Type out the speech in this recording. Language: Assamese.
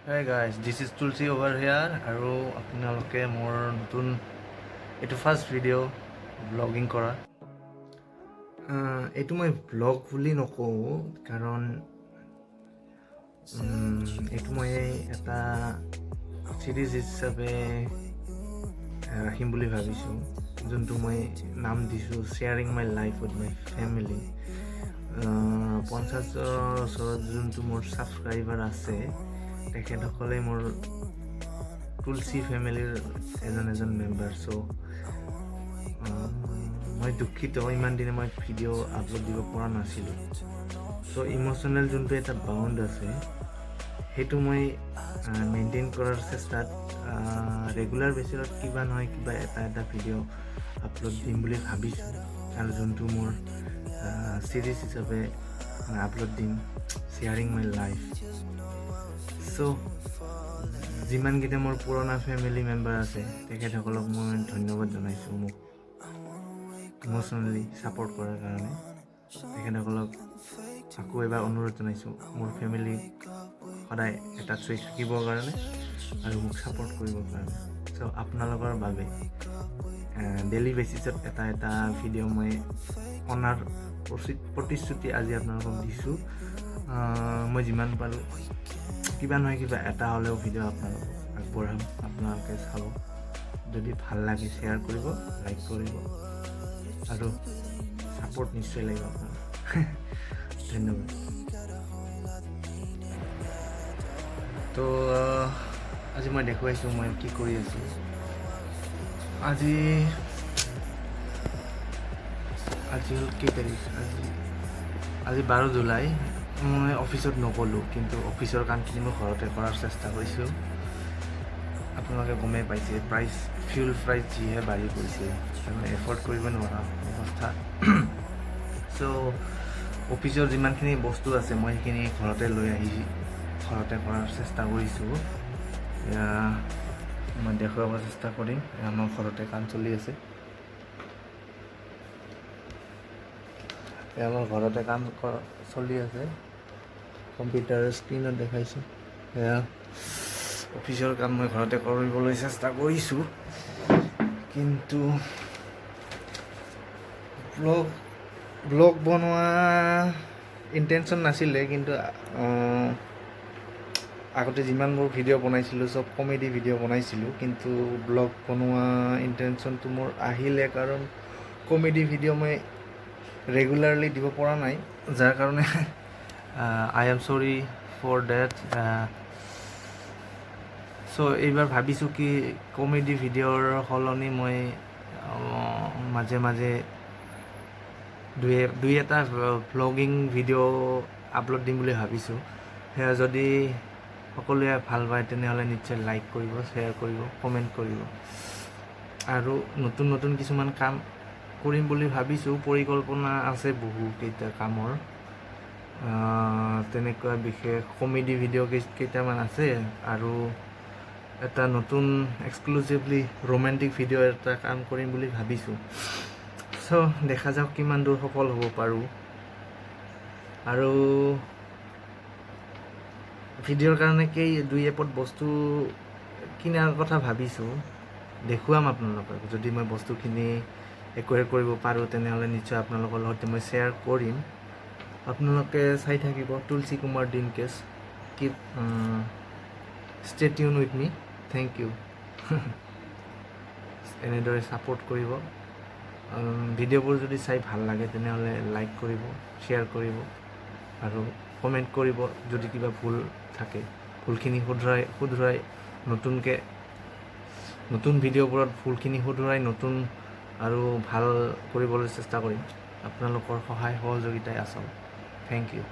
Hey guys, this is Tulsi over here আৰু আপোনালোকে মোৰ নতুন এইটো ফাৰ্ষ্ট ভিডিঅ' ব্লগিং কৰা এইটো মই ব্লগ বুলি নকওঁ কাৰণ এইটো মই এটা চিৰিজ হিচাপে ৰাখিম বুলি ভাবিছোঁ যোনটো মই নাম দিছোঁ sharing my life with my family 50ৰ ওচৰত যোনটো মোৰ ছাবস্ক্ৰাইবাৰ আছে তেখেতসকলে মোৰ তুলসী ফেমিলিৰ এজন মেম্বাৰ চ' মই দুখিত ইমান দিনে মই ভিডিঅ' আপলোড দিব পৰা নাছিলোঁ চ' ইম'চনেল যোনটো এটা বাউণ্ড আছে সেইটো মই মেইনটেইন কৰাৰ চেষ্টাত ৰেগুলাৰ বেচিছত কিবা নহয় কিবা এটা ভিডিঅ' আপলোড দিম বুলি ভাবিছোঁ আৰু যোনটো মোৰ চিৰিজ হিচাপে আপলোড দিম শ্বেয়াৰিং মাই লাইফ চ' যিমানকেইটা মোৰ পুৰণা ফেমিলি মেম্বাৰ আছে তেখেতসকলক মই ধন্যবাদ জনাইছোঁ মোক ইম'চনেলি ছাপৰ্ট কৰাৰ কাৰণে তেখেতসকলক আকৌ এবাৰ অনুৰোধ জনাইছোঁ মোৰ ফেমিলি সদায় এটাচ হৈ থাকিবৰ কাৰণে আৰু মোক ছাপৰ্ট কৰিবৰ কাৰণে চ' আপোনালোকৰ বাবে ডেইলি বেচিছত এটা ভিডিঅ' মই অনাৰ প্ৰতিশ্ৰুতি আজি আপোনালোকক দিছোঁ মই যিমান পাৰোঁ কিবা নহয় কিবা এটা হ'লেও ভিডিঅ' আপোনালোকক আগবঢ়াম আপোনালোকে চাব যদি ভাল লাগে শ্বেয়াৰ কৰিব লাইক কৰিব আৰু ছাপৰ্ট নিশ্চয় লাগিব আপোনালোক ধন্যবাদ তো আজি মই দেখুৱাইছোঁ মই কি কৰি আছোঁ আজি হ'ল কেই তাৰিখ আজি 12 জুলাই মই অফিচত নগ'লোঁ কিন্তু অফিচৰ কামখিনি মই ঘৰতে কৰাৰ চেষ্টা কৰিছোঁ আপোনালোকে গমেই পাইছে ফিউল প্ৰাইচ যিহে বাঢ়ি গৈছে তাৰমানে এফৰ্ড কৰিব নোৱাৰা অৱস্থা চ' অফিচৰ যিমানখিনি বস্তু আছে মই সেইখিনি ঘৰতে লৈ আহি ঘৰতে কৰাৰ চেষ্টা কৰিছোঁ মই দেখুৱাব চেষ্টা কৰিম আমাৰ ঘৰতে কাম চলি আছে আমাৰ ঘৰতে কাম চলি আছে কম্পিউটাৰ স্ক্ৰীণত দেখাইছোঁ সেয়া অফিচৰ কাম মই ঘৰতে কৰিবলৈ চেষ্টা কৰিছোঁ কিন্তু ব্লগ বনোৱা ইণ্টেনশ্যন নাছিলে কিন্তু আগতে যিমানবোৰ ভিডিঅ' বনাইছিলোঁ চব কমেডি ভিডিঅ' বনাইছিলোঁ কিন্তু ব্লগ বনোৱা ইণ্টেনশ্যনটো মোৰ আহিলে কাৰণ কমেডি ভিডিঅ' মই ৰেগুলাৰলি দিব পৰা নাই যাৰ কাৰণে I am sorry for that so' এইবাৰ ভাবিছোঁ কি কমেডি ভিডিঅ'ৰ সলনি মই মাজে মাজে দুই এটা ভ্লগিং ভিডিঅ' আপলোড দিম বুলি ভাবিছোঁ সেয়া যদি সকলোৱে ভাল পায় তেনেহ'লে নিশ্চয় লাইক কৰিব শ্বেয়াৰ কৰিব কমেণ্ট কৰিব আৰু নতুন কিছুমান কাম কৰিম বুলি ভাবিছোঁ পৰিকল্পনা আছে বহুকেইটা কামৰ তেনেকুৱা বিশেষ কমেডি ভিডিঅ' কেইটামান আছে আৰু এটা নতুন এক্সক্লুচিভলি ৰোমেণ্টিক ভিডিঅ' এটা কাম কৰিম বুলি ভাবিছোঁ চ' দেখা যাওক কিমান দূৰ সফল হ'ব পাৰোঁ আৰু ভিডিঅ'ৰ কাৰণে দুই এপত বস্তু কিনাৰ কথা ভাবিছোঁ দেখুৱাম আপোনালোকক যদি মই বস্তুখিনি একোৱেৰ কৰিব পাৰোঁ তেনেহ'লে নিশ্চয় আপোনালোকৰ লগতে মই শ্বেয়াৰ কৰিম আপোনালোকে চাই থাকিব তুলসী কুমাৰ দিনকেশ keep stay tune with me thank you এনেদৰে ছাপোৰ্ট কৰিব ভিডিঅ'বোৰ যদি চাই ভাল লাগে তেনেহ'লে লাইক কৰিব শ্বেয়াৰ কৰিব আৰু কমেণ্ট কৰিব যদি কিবা ভুল থাকে ভুলখিনি শুধৰাই নতুন ভিডিঅ'বোৰত ভুলখিনি শুধৰাই নতুন আৰু ভাল কৰিবলৈ চেষ্টা কৰিম আপোনালোকৰ সহায় সহযোগিতাই আচল থেংক ইউ